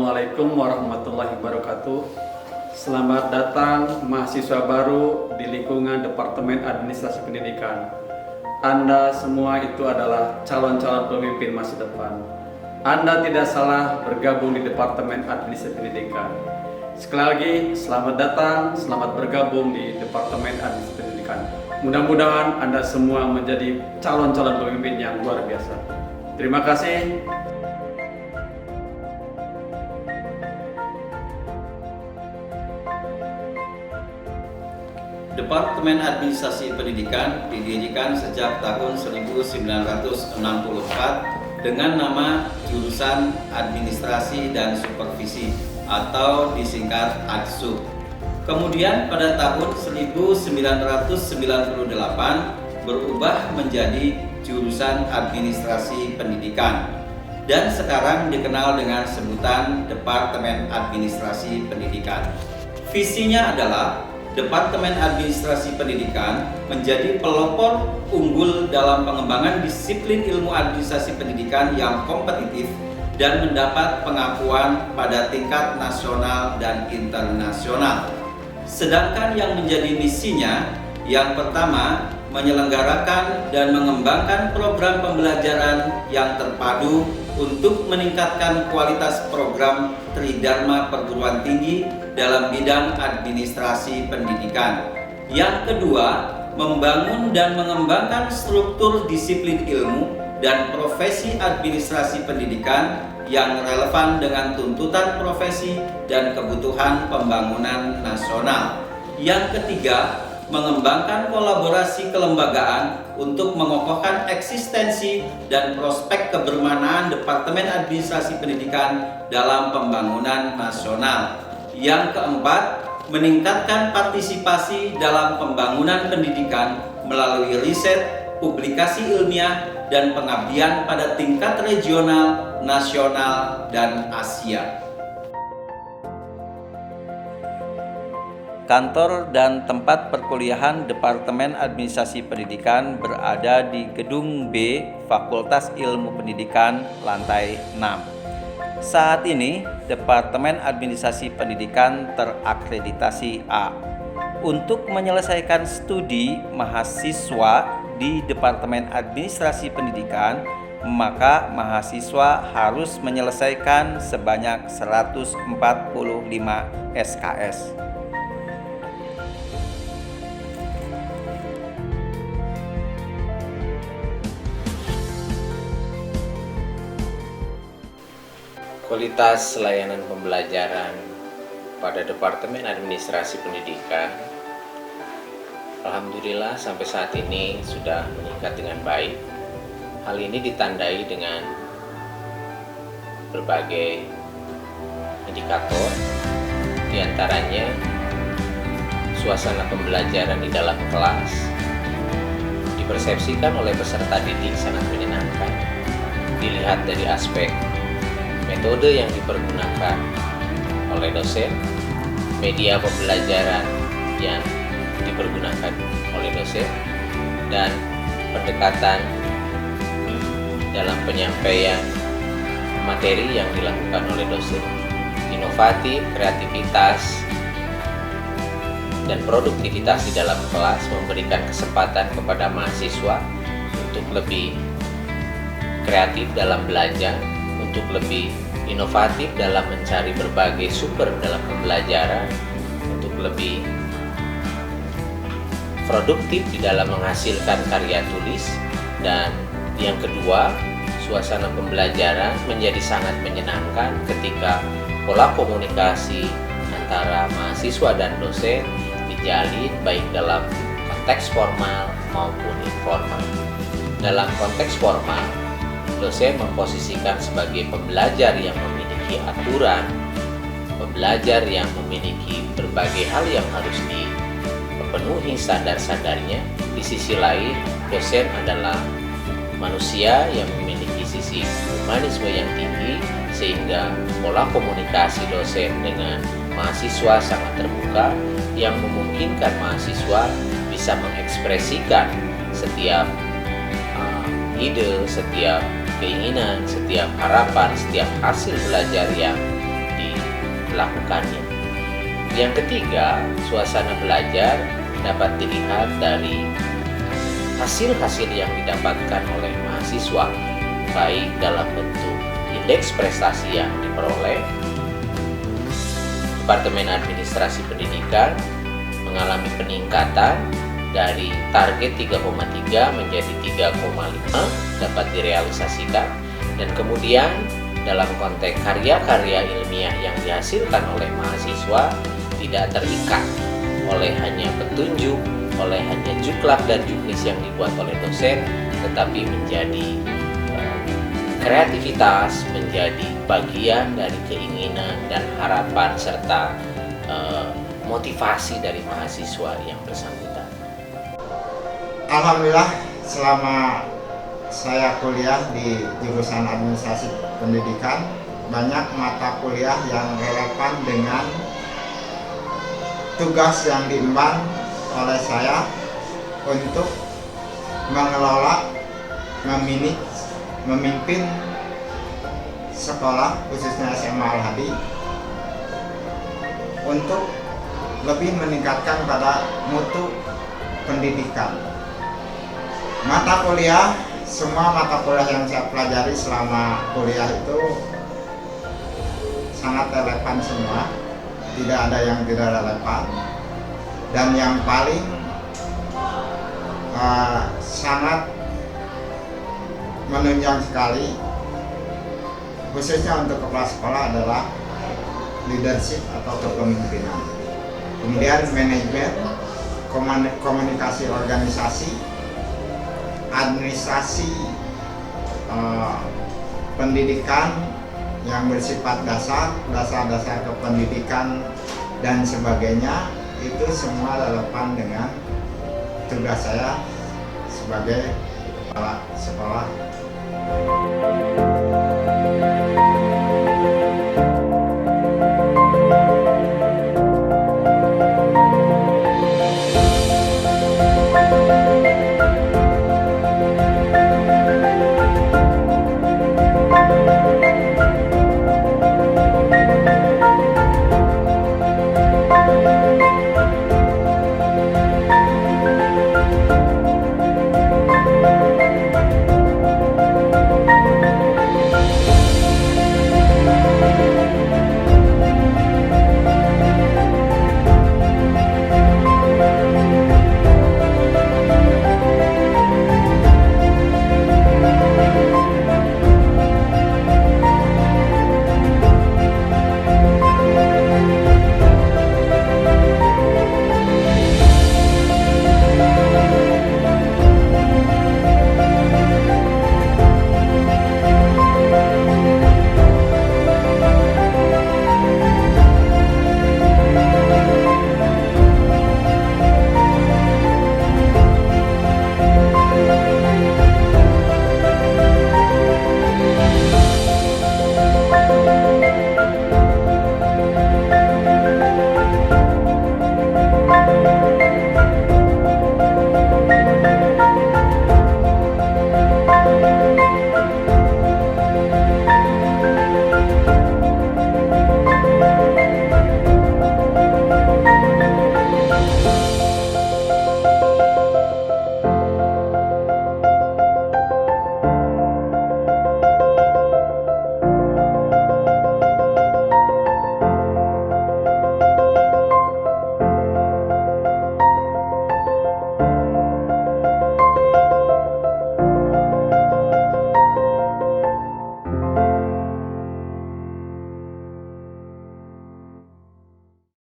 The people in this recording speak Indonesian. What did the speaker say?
Assalamualaikum warahmatullahi wabarakatuh. Selamat datang mahasiswa baru di lingkungan Departemen Administrasi Pendidikan. Anda semua itu adalah calon-calon pemimpin masa depan. Anda tidak salah bergabung di Departemen Administrasi Pendidikan. Sekali lagi, selamat datang, selamat bergabung di Departemen Administrasi Pendidikan. Mudah-mudahan Anda semua menjadi calon-calon pemimpin yang luar biasa. Terima kasih. Departemen Administrasi Pendidikan didirikan sejak tahun 1964 dengan nama jurusan Administrasi dan Supervisi atau disingkat ADSUP. Kemudian pada tahun 1998 berubah menjadi jurusan Administrasi Pendidikan dan sekarang dikenal dengan sebutan Departemen Administrasi Pendidikan. Visinya adalah Departemen Administrasi Pendidikan menjadi pelopor unggul dalam pengembangan disiplin ilmu administrasi pendidikan yang kompetitif dan mendapat pengakuan pada tingkat nasional dan internasional. Sedangkan yang menjadi misinya, yang pertama, menyelenggarakan dan mengembangkan program pembelajaran yang terpadu untuk meningkatkan kualitas program Tridharma Perguruan Tinggi dalam bidang administrasi pendidikan. Yang kedua, membangun dan mengembangkan struktur disiplin ilmu dan profesi administrasi pendidikan yang relevan dengan tuntutan profesi dan kebutuhan pembangunan nasional. Yang ketiga, mengembangkan kolaborasi kelembagaan untuk mengokohkan eksistensi dan prospek kebermanaan Departemen Administrasi Pendidikan dalam pembangunan nasional. Yang keempat, meningkatkan partisipasi dalam pembangunan pendidikan melalui riset, publikasi ilmiah, dan pengabdian pada tingkat regional, nasional, dan Asia. Kantor dan tempat perkuliahan Departemen Administrasi Pendidikan berada di Gedung B, Fakultas Ilmu Pendidikan, lantai 6. Saat ini, Departemen Administrasi Pendidikan terakreditasi A. Untuk menyelesaikan studi mahasiswa di Departemen Administrasi Pendidikan, maka mahasiswa harus menyelesaikan sebanyak 145 SKS. Kualitas layanan pembelajaran pada Departemen Administrasi Pendidikan alhamdulillah sampai saat ini sudah meningkat dengan baik. Hal ini ditandai dengan berbagai indikator, diantaranya suasana pembelajaran di dalam kelas dipersepsikan oleh peserta didik sangat menyenangkan. Dilihat dari aspek metode yang dipergunakan oleh dosen, media pembelajaran yang dipergunakan oleh dosen, dan pendekatan dalam penyampaian materi yang dilakukan oleh dosen. Inovatif, kreativitas, dan produktivitas di dalam kelas memberikan kesempatan kepada mahasiswa untuk lebih kreatif dalam belajar, untuk lebih inovatif dalam mencari berbagai sumber dalam pembelajaran, untuk lebih produktif di dalam menghasilkan karya tulis. Dan yang kedua, suasana pembelajaran menjadi sangat menyenangkan ketika pola komunikasi antara mahasiswa dan dosen dijalin baik dalam konteks formal maupun informal. Dalam konteks formal, dosen memposisikan sebagai pembelajar yang memiliki aturan, pembelajar yang memiliki berbagai hal yang harus dipenuhi standar-standarnya. Di sisi lain, dosen adalah manusia yang memiliki sisi humanisme yang tinggi, sehingga pola komunikasi dosen dengan mahasiswa sangat terbuka, yang memungkinkan mahasiswa bisa mengekspresikan setiap ide, setiap keinginan, setiap harapan, setiap hasil belajar yang melakukannya. Yang ketiga, suasana belajar dapat dilihat dari hasil-hasil yang didapatkan oleh mahasiswa, baik dalam bentuk indeks prestasi yang diperoleh. Departemen Administrasi Pendidikan mengalami peningkatan dari target 3,3 menjadi 3,5 dapat direalisasikan, dan kemudian dalam konteks karya-karya ilmiah yang dihasilkan oleh mahasiswa tidak terikat oleh hanya petunjuk, oleh hanya juklak dan juknis yang dibuat oleh dosen, tetapi menjadi kreativitas, menjadi bagian dari keinginan dan harapan serta motivasi dari mahasiswa yang bersangkutan. Alhamdulillah, selama saya kuliah di jurusan Administrasi Pendidikan, banyak mata kuliah yang relevan dengan tugas yang diemban oleh saya untuk mengelola, memimpin sekolah khususnya SMA Al-Hadi untuk lebih meningkatkan pada mutu pendidikan. Semua mata kuliah yang saya pelajari selama kuliah itu sangat relevan semua, tidak ada yang tidak relevan, dan yang paling sangat menunjang sekali khususnya untuk kepala sekolah adalah leadership atau kepemimpinan, kemudian manajemen, komunikasi organisasi, administrasi pendidikan yang bersifat dasar kependidikan dan sebagainya, itu semua relevan dengan tugas saya sebagai kepala sekolah.